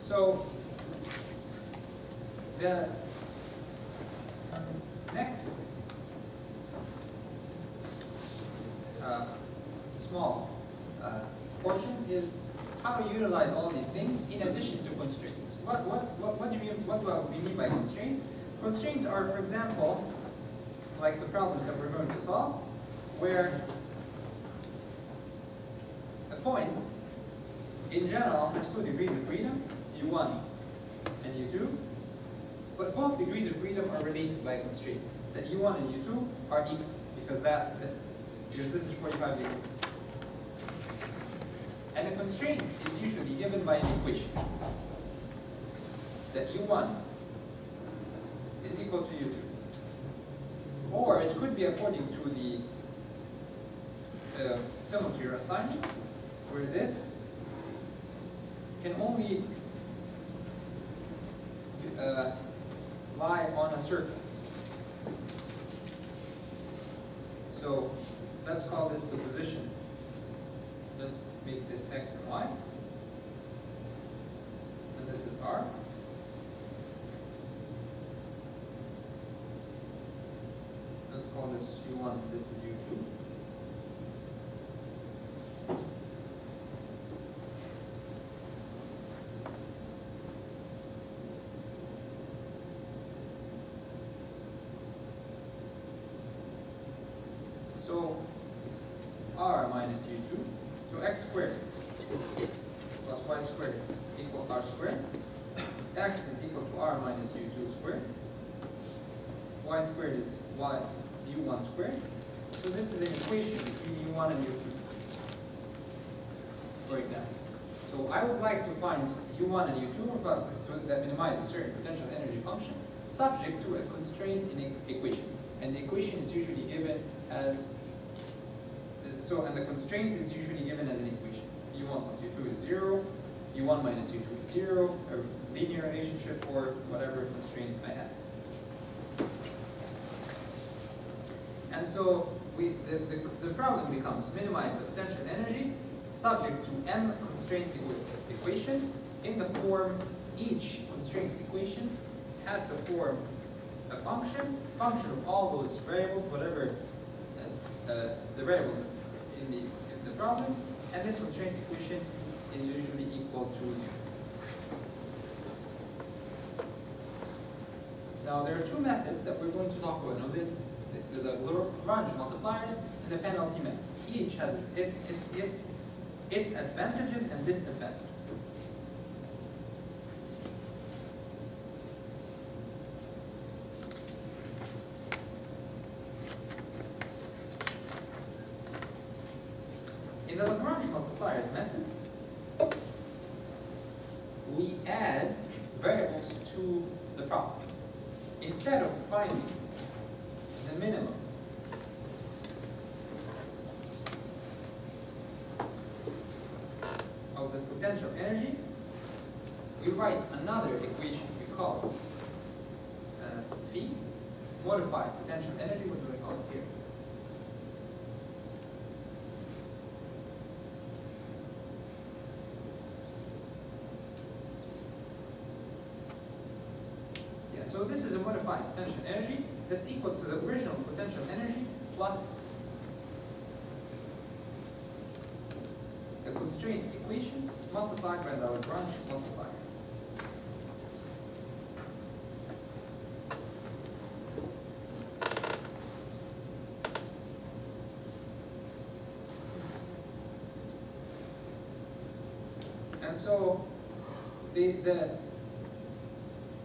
So the next small portion is how to utilize all these things in addition to constraints. What do we mean by constraints? Constraints are, for example, like the problems that we're going to solve, where a point in general has 2 degrees of freedom, u1 and u2, but both degrees of freedom are related by a constraint. That u1 and u2 are equal because because this is 45 degrees. And a constraint is usually given by an equation. That u1 is equal to u2. Or it could be according to the symmetry or assignment, where this can only lie on a circle. So let's call this the position. Let's make this x and y. And this is r. Let's call this u1, this is u2. So r minus u2, so x squared plus y squared equal r squared. X is equal to r minus u2 squared. Y squared is y u1 squared. So this is an equation between u1 and u2, for example. So I would like to find u1 and u2 that minimize a certain potential energy function subject to a constraint in an equation. And the equation is usually given as, and the constraint is usually given as an equation. u1 plus u2 is 0, u1 minus u2 is 0, a linear relationship, or whatever constraint I have. And so the problem becomes minimize the potential energy subject to m constraint equations in the form, each constraint equation has the form a function of all those variables, whatever the variables in the problem, and this constraint equation is usually equal to 0. Now there are 2 methods that we're going to talk about. Now, the Lagrange multipliers and the penalty method. Each has its advantages and disadvantages. In the Lagrange multipliers method, we add variables to the problem. Instead of finding the minimum of the potential energy, we write another equation. We call it phi, modified potential energy. What do I call it here? So this is a modified potential energy that's equal to the original potential energy plus the constraint equations multiplied by the Lagrange multipliers. And so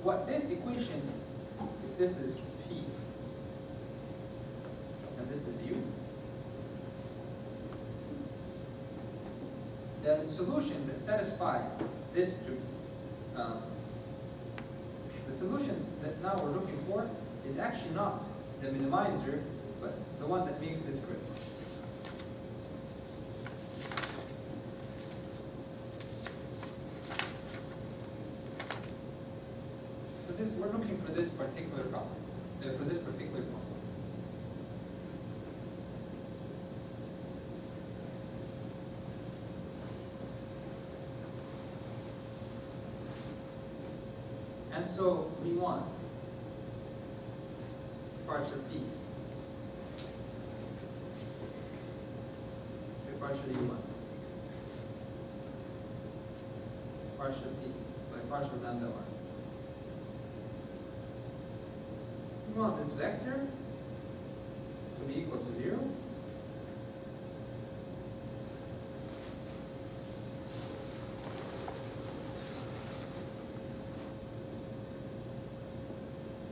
what this equation, if this is phi and this is u, the solution that satisfies this two, the solution that now we're looking for is actually not the minimizer, but the one that makes this critical. We're looking for this particular problem, for this particular point. And so we want partial phi by partial u1, partial phi by partial lambda 1. We want this vector to be equal to 0.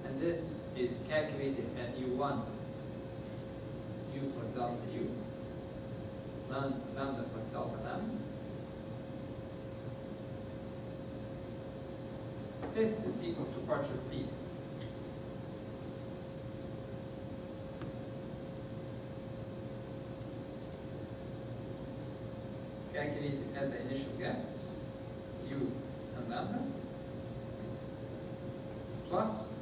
And this is calculated at u1, u plus delta u, lambda plus delta lambda. This is equal to partial phi calculated at the initial guess, u and lambda, plus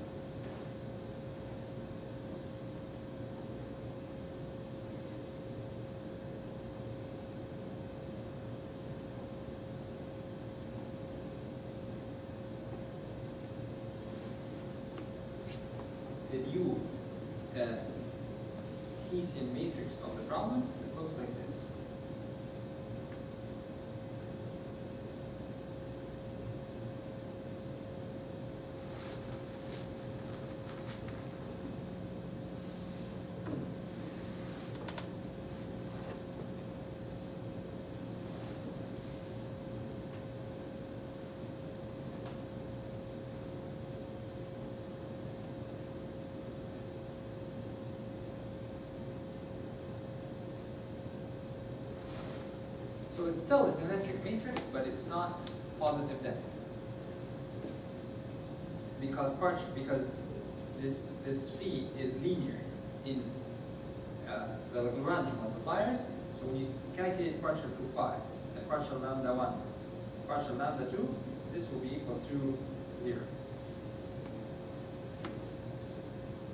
the u Hessian matrix of the problem. It looks like this. So it's still a symmetric matrix, but it's not positive depth. Because this phi is linear in the Lagrange multipliers. So when you calculate partial 2 phi and partial lambda 1, partial lambda 2, this will be equal to 0,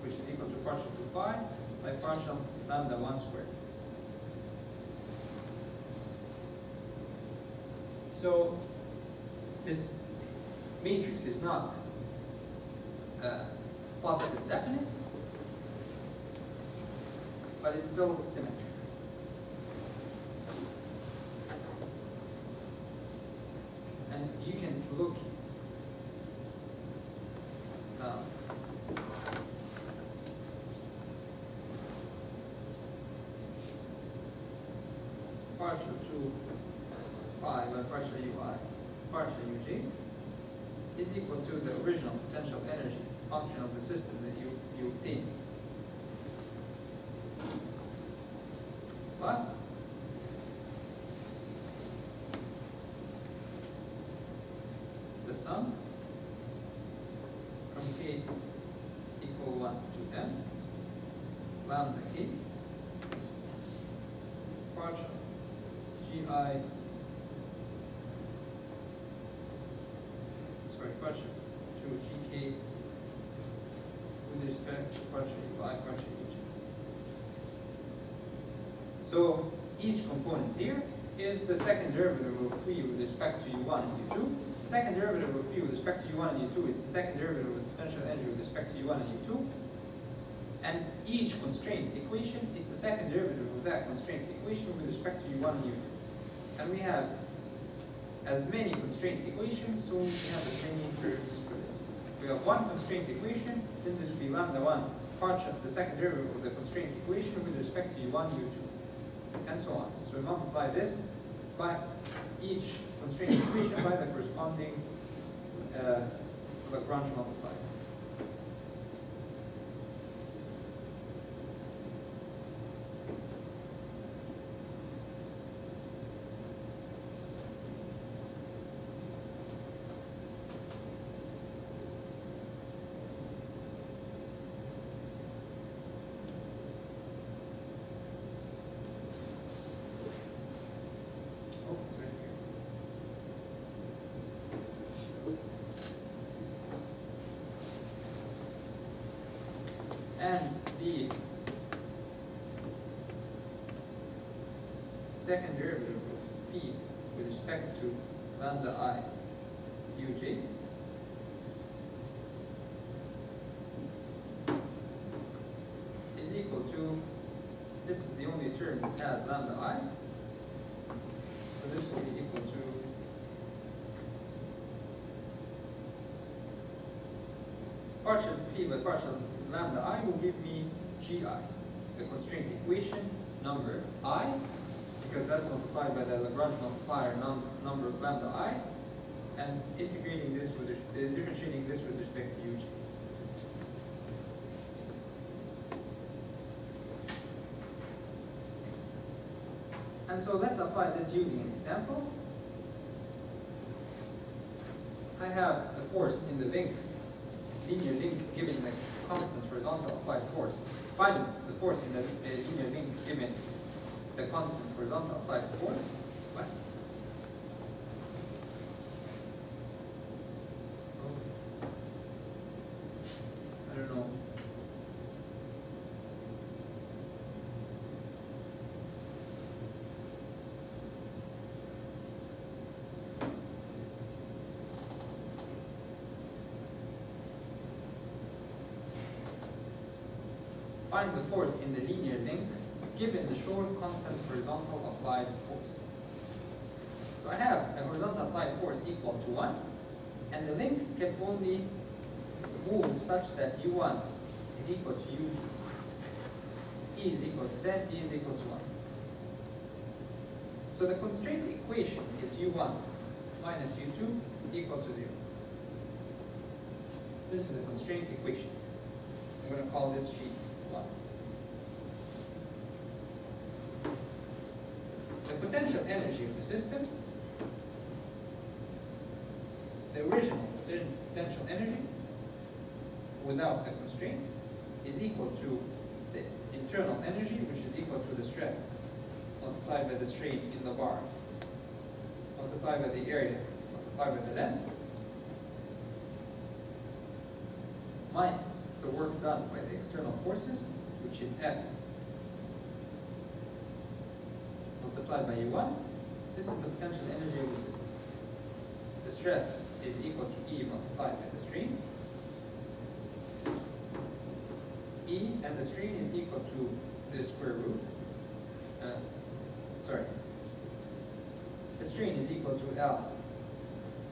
which is equal to partial 2 phi by partial lambda 1 squared. So this matrix is not positive definite, but it's still symmetric. And you can look partial 2 phi by partial ui, partial uj is equal to the original potential energy function of the system that you obtain, plus the sum from k equal 1 to m lambda k partial gi partial to gk with respect to partial ui, partial uj. So each component here is the second derivative of phi with respect to u1 and u2. The second derivative of phi with respect to u1 and u2 is the second derivative of the potential energy with respect to u1 and u2. And each constraint equation is the second derivative of that constraint equation with respect to u1 and u2. And we have as many constraint equations, so we have as many terms for this. We have one constraint equation, then this will be lambda 1 partial, the second derivative of the constraint equation with respect to u1, u2, and so on. So we multiply this by each constraint equation by the corresponding Lagrange multiplier. And the second derivative of phi with respect to lambda I uj to, this is the only term that has lambda I. So this will be equal to partial phi by partial lambda I will give me gi, the constraint equation number I, because that's multiplied by the Lagrange multiplier number of lambda I, and integrating this with differentiating this with respect to UG. And so let's apply this using an example. I have a force in the link, linear link, given the constant horizontal applied force. Find the force in the linear link given the constant horizontal applied force. What? I don't know. Find the force in the linear link given the shown constant horizontal applied force. So I have a horizontal applied force equal to 1, and the link can only move such that U1 is equal to U2. E is equal to 10, E is equal to 1. So the constraint equation is U1 minus U2 equal to 0. This is a constraint equation. I'm going to call this sheet 1. The potential energy of the system, the original potential energy without the constraint, is equal to the internal energy, which is equal to the stress multiplied by the strain in the bar, multiplied by the area, multiplied by the length, minus the work done by the external forces, which is F, multiplied by U1. This is the potential energy of the system. The stress is equal to E multiplied by the strain. E and the strain is equal to the square root. The strain is equal to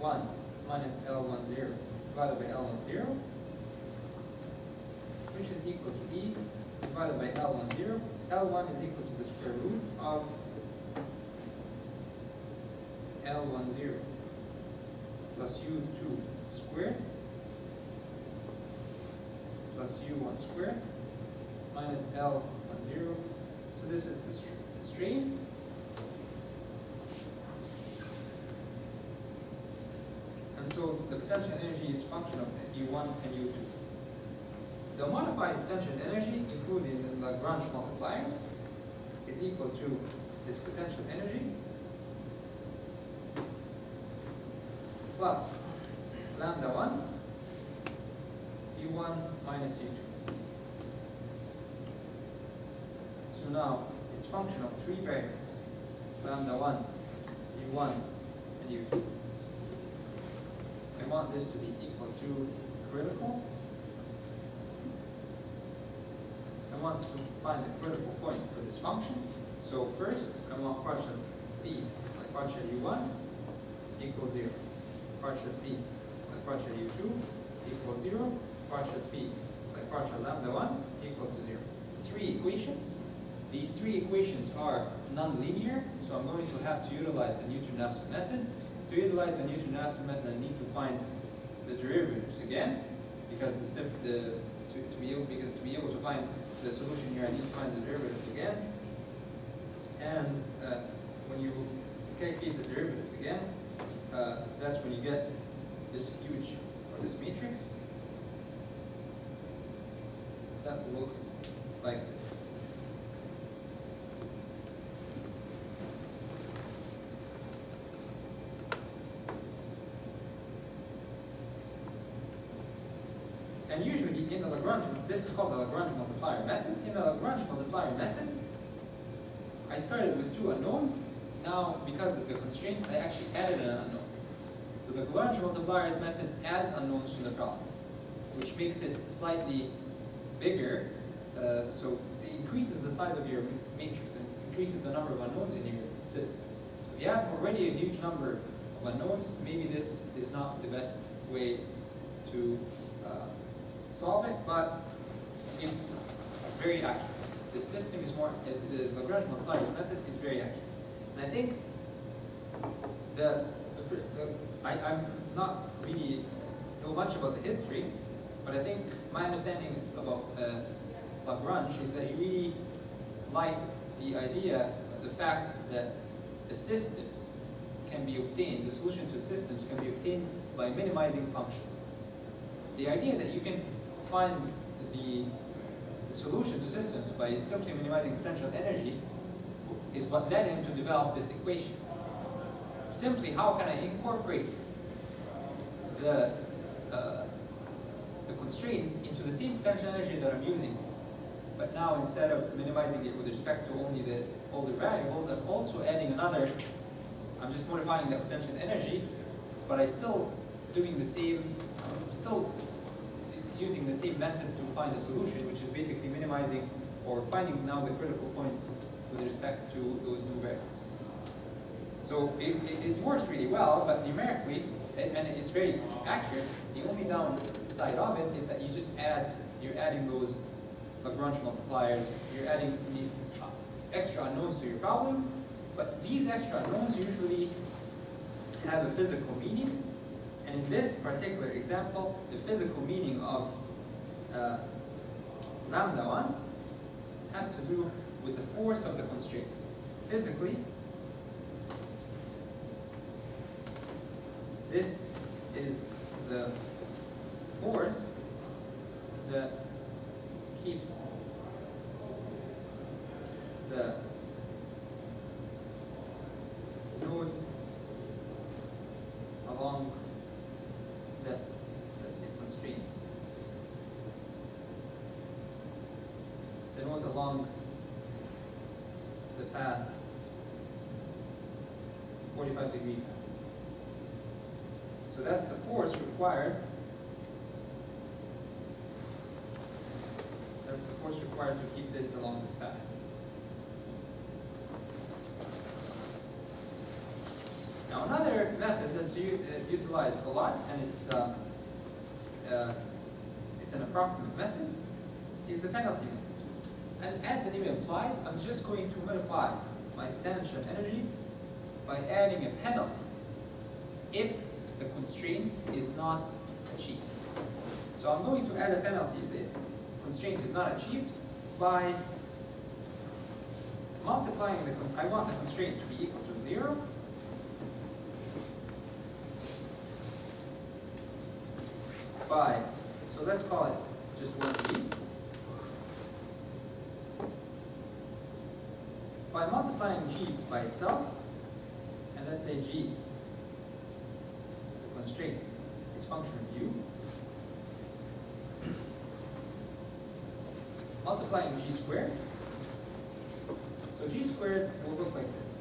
L1 minus L10 divided by L10, which is equal to E divided by L10. L1 is equal to the square root of L10 plus U2 squared plus U1 squared minus L10. So this is the strain. And so the potential energy is function of U1 and U2. The modified potential energy, including the Lagrange multipliers, is equal to this potential energy plus lambda 1, U1 minus U2. So now it's function of three variables, lambda 1, U1, and U2. I want this to be equal to critical. I want to find the critical point for this function. So first, I want partial phi by partial U1 equals 0. Partial phi by partial U2 equals 0. Partial phi by partial lambda 1 equal to 0. Three equations. These three equations are nonlinear, so I'm going to have to utilize the Newton-Raphson method. To utilize the Newton-Raphson method, I need to find the derivatives again, because to be able to find the solution here, I need to find the derivatives again. And when you calculate the derivatives again, that's when you get this huge, or this matrix that looks like this. And usually in the Lagrange, this is called the Lagrange multiplier method. In the Lagrange multiplier method, I started with two unknowns. Now, because of the constraint, I actually added an unknown. So the Lagrange multipliers method adds unknowns to the problem, which makes it slightly bigger. So increases the size of your matrix, and it increases the number of unknowns in your system. So if you have already a huge number of unknowns, maybe this is not the best way to solve it, but it's very accurate. The system is more, the Lagrange multipliers method is very accurate. And I think I'm not really know much about the history, but I think my understanding about Lagrange is that he really liked the idea, the fact that the systems can be obtained, the solution to systems can be obtained by minimizing functions. The idea that you can find the solution to systems by simply minimizing potential energy is what led him to develop this equation. Simply, how can I incorporate the constraints into the same potential energy that I'm using, but now instead of minimizing it with respect to only the older variables, I'm also adding another, I'm just modifying the potential energy, but I'm still doing the same, I'm still using the same method to find a solution, which is basically minimizing or finding now the critical points with respect to those new variables. So it works really well, but numerically, and it's very accurate, the only downside of it is that you just you're adding those Lagrange multipliers, you're adding the extra unknowns to your problem, but these extra unknowns usually have a physical meaning, and in this particular example, the physical meaning of lambda 1 has to do with the force of the constraint. Physically, this is the force that keeps the node along the, let's say, constraints. The node along the path 45-degree path. So that's the force required. That's the force required to keep this along this path. Now another method that's utilized a lot, and it's an approximate method, is the penalty method. And as the name implies, I'm just going to modify my potential energy by adding a penalty if the constraint is not achieved. So I'm going to add a penalty if the constraint is not achieved by multiplying I want the constraint to be equal to 0 by, so let's call it just 1g, by multiplying g by itself, and let's say g, the constraint, is function of u, multiplying g squared. So g squared will look like this.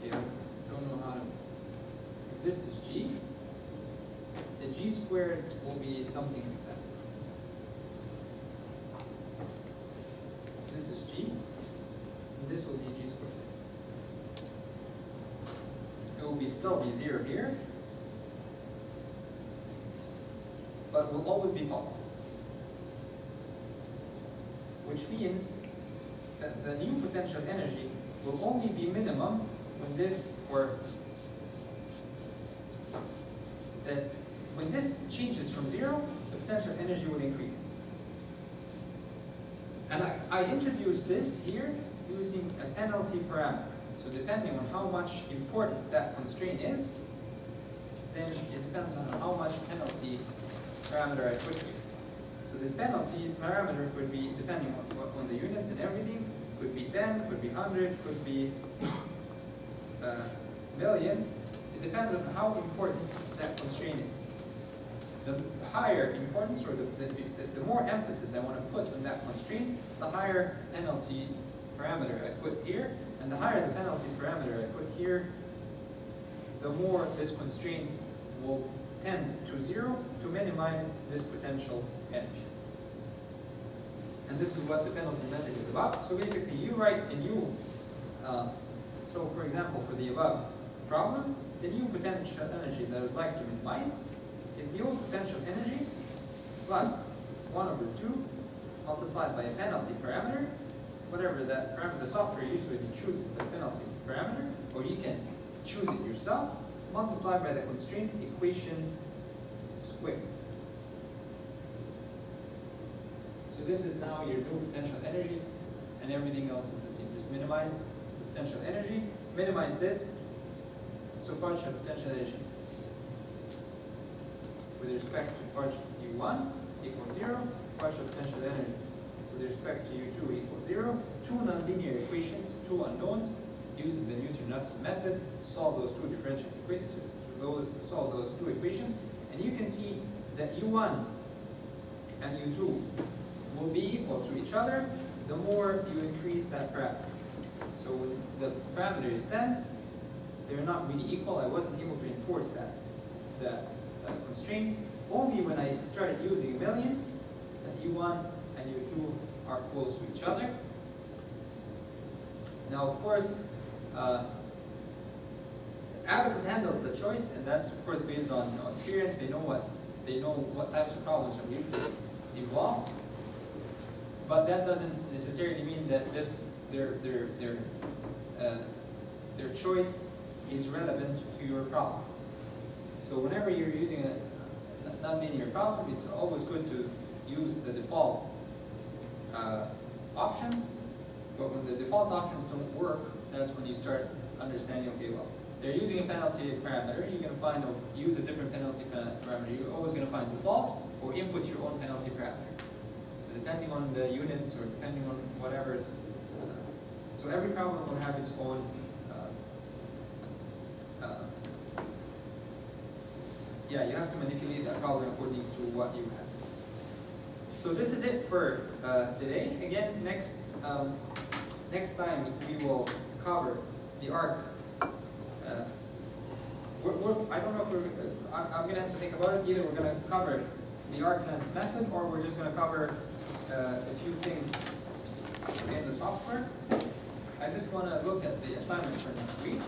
Okay, I don't know how to. If this is g, the g squared will be something like that. This is g, and this will be g squared. It will still be 0 here, but will always be positive. Which means that the new potential energy will only be minimum when this, or that when this changes from 0, the potential energy will increase. And I introduced this here using a penalty parameter. So depending on how much important that constraint is, then it depends on how much penalty parameter I put here. So this penalty parameter could be, depending on the units and everything, could be 10, could be 100, could be million. It depends on how important that constraint is. the higher importance, or the more emphasis I want to put on that constraint, the higher penalty parameter I put here, and the higher the penalty parameter I put here, the more this constraint will tend to 0 to minimize this potential energy. And this is what the penalty method is about. So basically you write a new, so for example, for the above problem, the new potential energy that I would like to minimize is the old potential energy plus 1/2 multiplied by a penalty parameter, whatever that parameter, the software usually chooses the penalty parameter, or you can choose it yourself, multiplied by the constraint equation squared. So this is now your new potential energy, and everything else is the same. Just minimize the potential energy, minimize this, so partial potential energy with respect to partial U1 equals 0, partial potential energy with respect to U2 equals 0, two nonlinear equations, two unknowns, using the Newton-Raphson method, solve those two differential equations, solve those two equations, and you can see that U1 and U2 will be equal to each other the more you increase that parameter. So when the parameter is 10, they're not really equal. I wasn't able to enforce that constraint. Only when I started using a million, that U1 and U2 are close to each other. Now, of course, Abacus handles the choice, and that's of course based on experience. They know what types of problems are usually involved. But that doesn't necessarily mean that their choice is relevant to your problem. So whenever you're using a nonlinear problem, it's always good to use the default options. But when the default options don't work, that's when you start understanding, okay, well, they're using a penalty parameter, you're going to find, or use a different penalty parameter. You're always going to find default, or input your own penalty parameter. So depending on the units, or depending on whatever. So every problem will have its own yeah, you have to manipulate that problem according to what you have. So this is it for today. Again, next time we will cover the arc. I don't know if I'm going to have to think about it. Either we're going to cover the arc length method, or we're just going to cover a few things in the software. I just want to look at the assignment for next week.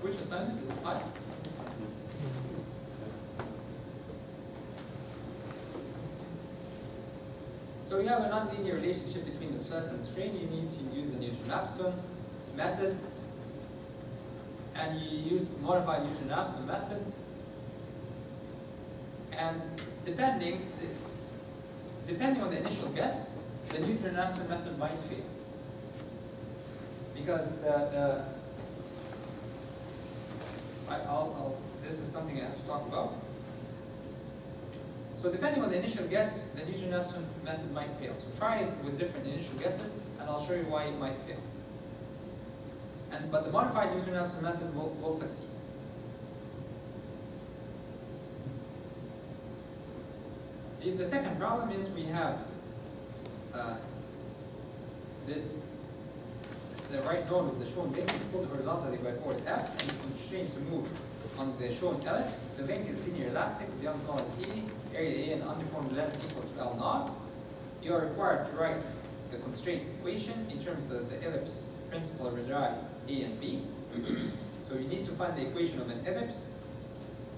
Which assignment? Is it 5? So you have a nonlinear relationship between the stress and strain. You need to use the Newton-Raphson method, and you use the modified Newton-Raphson method. And depending on the initial guess, the Newton-Raphson method might fail, because this is something I have to talk about. So depending on the initial guess, the Newton-Raphson method might fail. So try it with different initial guesses, and I'll show you why it might fail. But the modified Newton-Raphson method will succeed. The second problem is we have the right node of the shown link is pulled horizontally by force F and is constrained to move on the shown ellipse. The link is linear elastic with Young's law is E, area A and undeformed length equal to L naught. You are required to write the constraint equation in terms of the ellipse principal radii A and B. So you need to find the equation of an ellipse.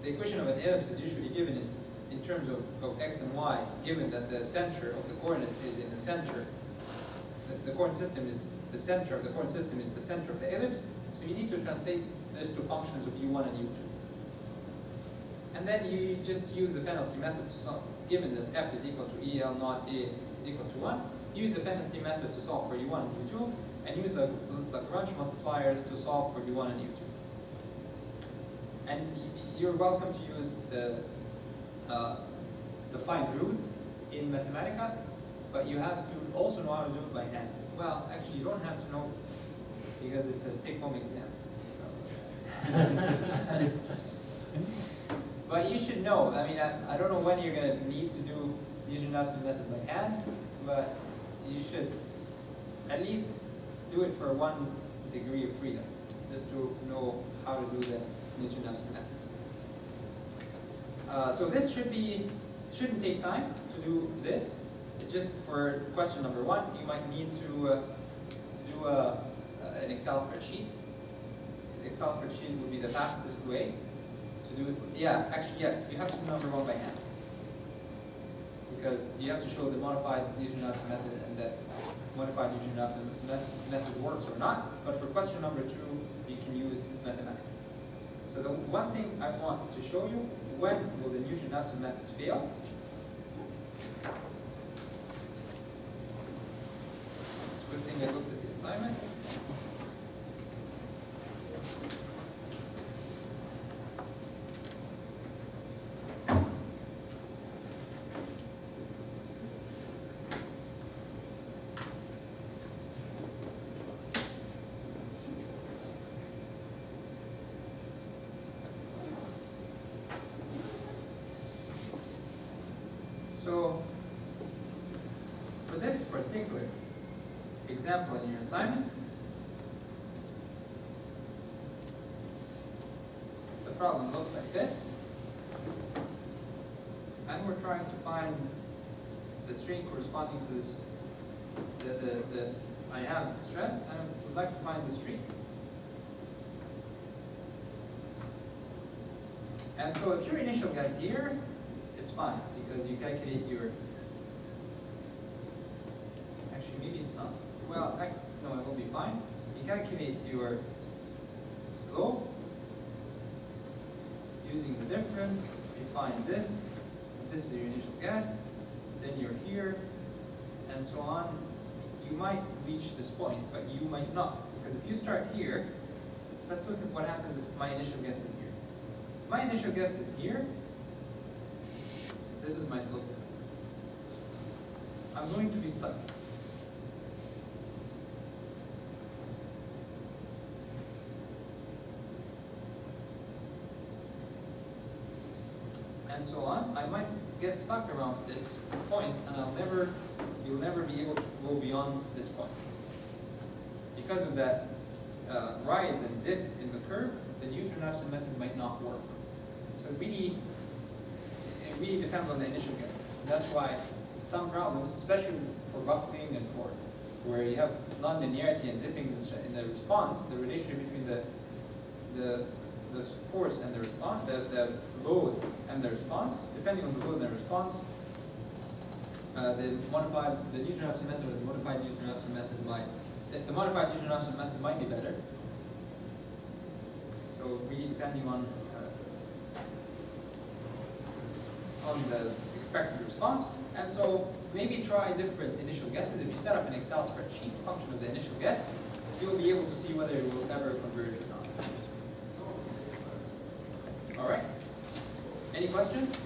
The equation of an ellipse is usually given in terms of x and y, given that the center of the coordinates is in the center, the coordinate system is the center of the coordinate system is the center of the ellipse. So you need to translate this to functions of u1 and u2. And then you just use the penalty method to solve, given that f is equal to EL not A is equal to 1. Use the penalty method to solve for u1 and u2, and use the Lagrange multipliers to solve for u1 and u2. And you're welcome to use the find root in Mathematica, but you have to also know how to do it by hand. Well, actually, you don't have to know because it's a take-home exam. But you should know. I mean, I don't know when you're going to need to do Newton-Raphson method by hand, but you should at least do it for 1 degree of freedom, just to know how to do the Newton-Raphson method. So this shouldn't take time to do this. It's just for question number 1, you might need to do an Excel spreadsheet. The Excel spreadsheet would be the fastest way to do it. Yeah, actually yes, you have to do number 1 by hand. Because you have to show the modified Newton-Raphson method and that modified Newton-Raphson method works or not. But for question number 2, you can use Mathematica. So the one thing I want to show you, when will the Newton-Raphson method fail? It's a good thing I looked at the assignment. So, for this particular example in your assignment, the problem looks like this. And we're trying to find the string corresponding to this, the I have stress, and I would like to find the string. And so if your initial guess here, it's fine, because you calculate your, actually maybe it's not, well, no, it will be fine. You calculate your slope using the difference, you find this is your initial guess, then you're here, and so on. You might reach this point, but you might not, because if you start here, let's look at what happens if my initial guess is here. If my initial guess is here, this is my slope. I'm going to be stuck. And so on. I might get stuck around this point, and you'll never be able to go beyond this point. Because of that rise and dip in the curve, the Newton-Raphson method might not work. So it really depends on the initial guess. That's why some problems, especially for buckling and for where you have non-linearity and dipping in the response, the relationship between the force and the response, the load and the response, depending on the load and the response, the Newton-Raphson method or the modified Newton-Raphson method the modified Newton-Raphson method might be better. So really depending on the expected response. And so maybe try different initial guesses. If you set up an Excel spreadsheet function of the initial guess, you'll be able to see whether it will ever converge or not. All right? Any questions?